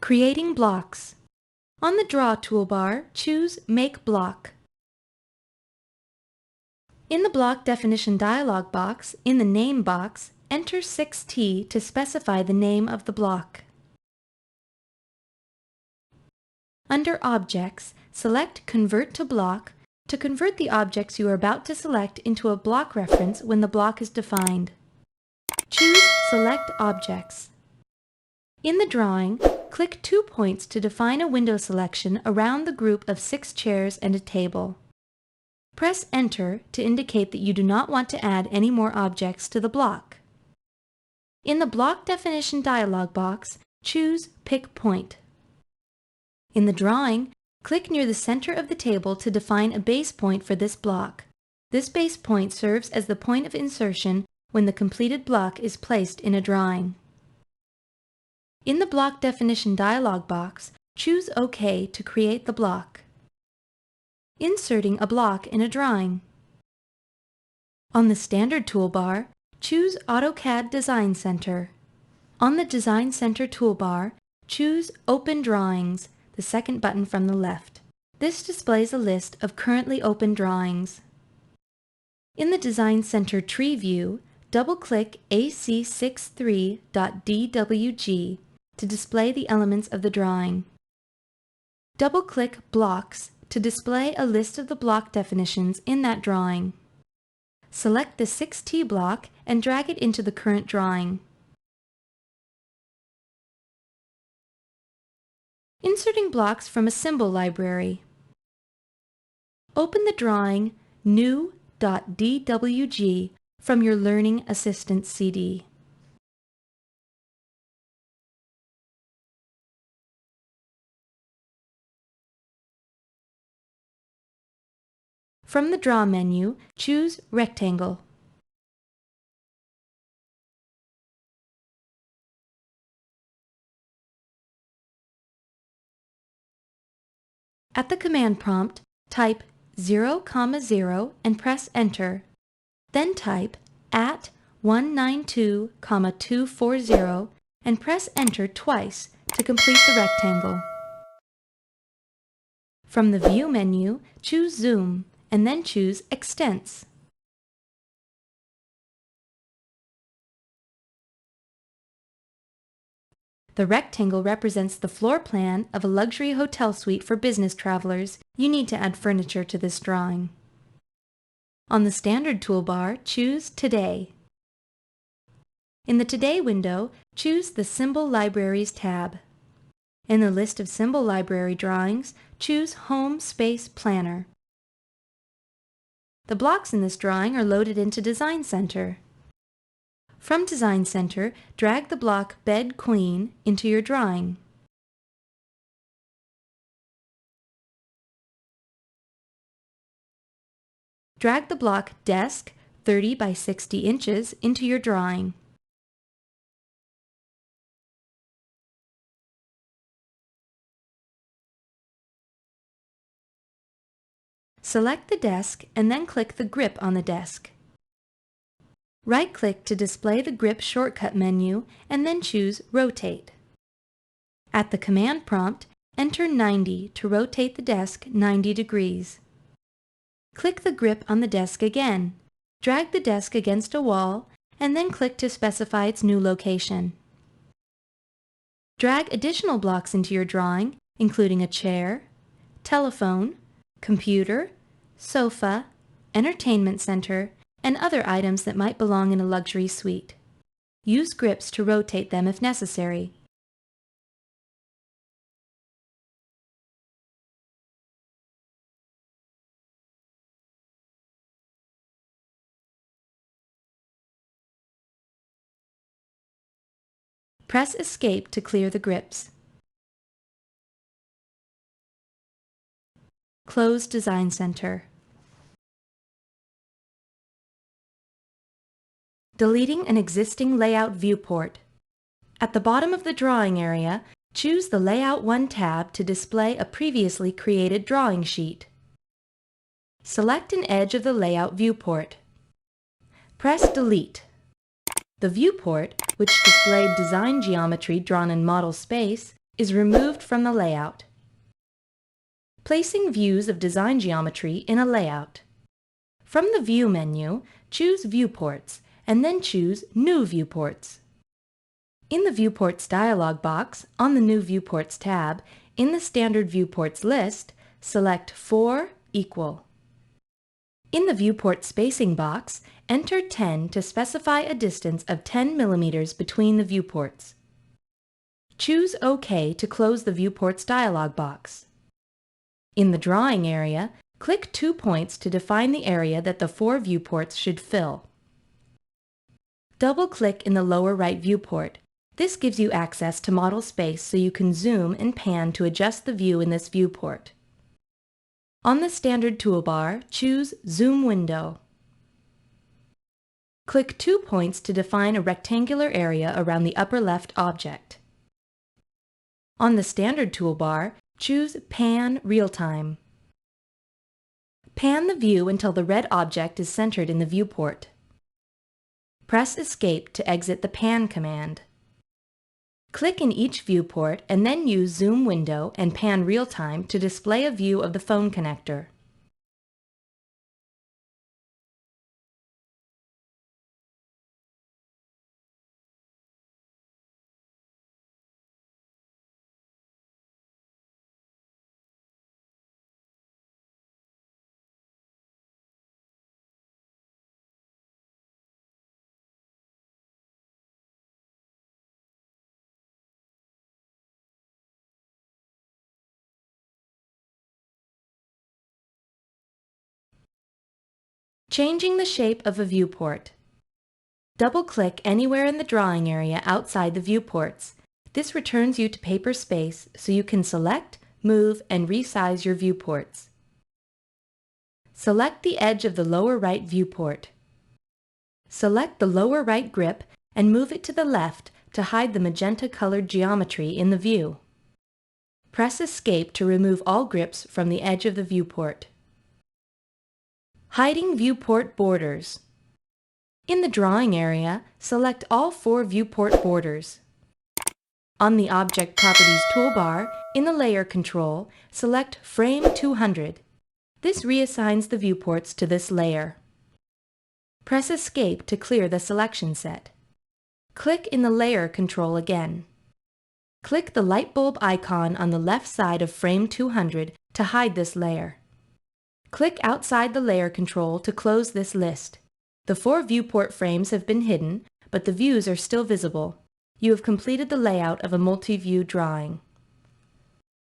Creating blocks. On the Draw toolbar, choose Make Block. In the Block Definition dialog box, in the Name box, enter 6T to specify the name of the block. Under Objects, select Convert to Block to convert the objects you are about to select into a block reference when the block is defined. Choose Select Objects. In the drawing, click 2 points to define a window selection around the group of 6 chairs and a table. Press Enter to indicate that you do not want to add any more objects to the block. In the Block Definition dialog box, choose Pick Point. In the drawing, click near the center of the table to define a base point for this block. This base point serves as the point of insertion when the completed block is placed in a drawing. In the Block Definition dialog box, choose OK to create the block. Inserting a block in a drawing. On the Standard toolbar, choose AutoCAD Design Center. On the Design Center toolbar, choose Open Drawings, the second button from the left. This displays a list of currently open drawings. In the Design Center tree view, double-click AC63.dwg to display the elements of the drawing. Double-click Blocks to display a list of the block definitions in that drawing. Select the 6T block and drag it into the current drawing. Inserting blocks from a symbol library. Open the drawing New.dwg from your Learning Assistance CD. From the Draw menu, choose Rectangle. At the command prompt, type 0, 0 and press Enter. Then type @192,240 and press Enter twice to complete the rectangle. From the View menu, choose Zoom and then choose Extents. The rectangle represents the floor plan of a luxury hotel suite for business travelers. You need to add furniture to this drawing. On the Standard toolbar, choose Today. In the Today window, choose the Symbol Libraries tab. In the list of symbol library drawings, choose Home Space Planner. The blocks in this drawing are loaded into Design Center. From Design Center, drag the block Bed Queen into your drawing. Drag the block Desk 30 by 60 inches into your drawing. Select the desk and then click the grip on the desk. Right-click to display the grip shortcut menu and then choose Rotate. At the command prompt, enter 90 to rotate the desk 90 degrees. Click the grip on the desk again. Drag the desk against a wall and then click to specify its new location. Drag additional blocks into your drawing, including a chair, telephone, computer, sofa, entertainment center, and other items that might belong in a luxury suite. Use grips to rotate them if necessary. Press Escape to clear the grips. Close Design Center. Deleting an existing layout viewport. At the bottom of the drawing area, choose the Layout 1 tab to display a previously created drawing sheet. Select an edge of the layout viewport. Press Delete. The viewport, which displayed design geometry drawn in model space, is removed from the layout. Placing views of design geometry in a layout. From the View menu, choose Viewports and then choose New Viewports. In the Viewports dialog box, on the New Viewports tab, in the Standard Viewports list, select 4 equal. In the Viewport spacing box, enter 10 to specify a distance of 10 millimeters between the viewports. Choose OK to close the Viewports dialog box. In the Drawing area, click 2 points to define the area that the 4 viewports should fill. Double-click in the lower right viewport. This gives you access to model space so you can zoom and pan to adjust the view in this viewport. On the Standard toolbar, choose Zoom Window. Click 2 points to define a rectangular area around the upper left object. On the Standard toolbar, choose Pan Real-Time. Pan the view until the red object is centered in the viewport. Press Escape to exit the Pan command. Click in each viewport and then use Zoom Window and Pan Real-Time to display a view of the phone connector. Changing the shape of a viewport. Double-click anywhere in the drawing area outside the viewports. This returns you to paper space so you can select, move, and resize your viewports. Select the edge of the lower right viewport. Select the lower right grip and move it to the left to hide the magenta-colored geometry in the view. Press Escape to remove all grips from the edge of the viewport. Hiding viewport borders. In the Drawing area, select all 4 viewport borders. On the Object Properties toolbar, in the Layer control, select Frame 200. This reassigns the viewports to this layer. Press Escape to clear the selection set. Click in the Layer control again. Click the light bulb icon on the left side of Frame 200 to hide this layer. Click outside the Layer control to close this list. The 4 viewport frames have been hidden, but the views are still visible. You have completed the layout of a multi-view drawing.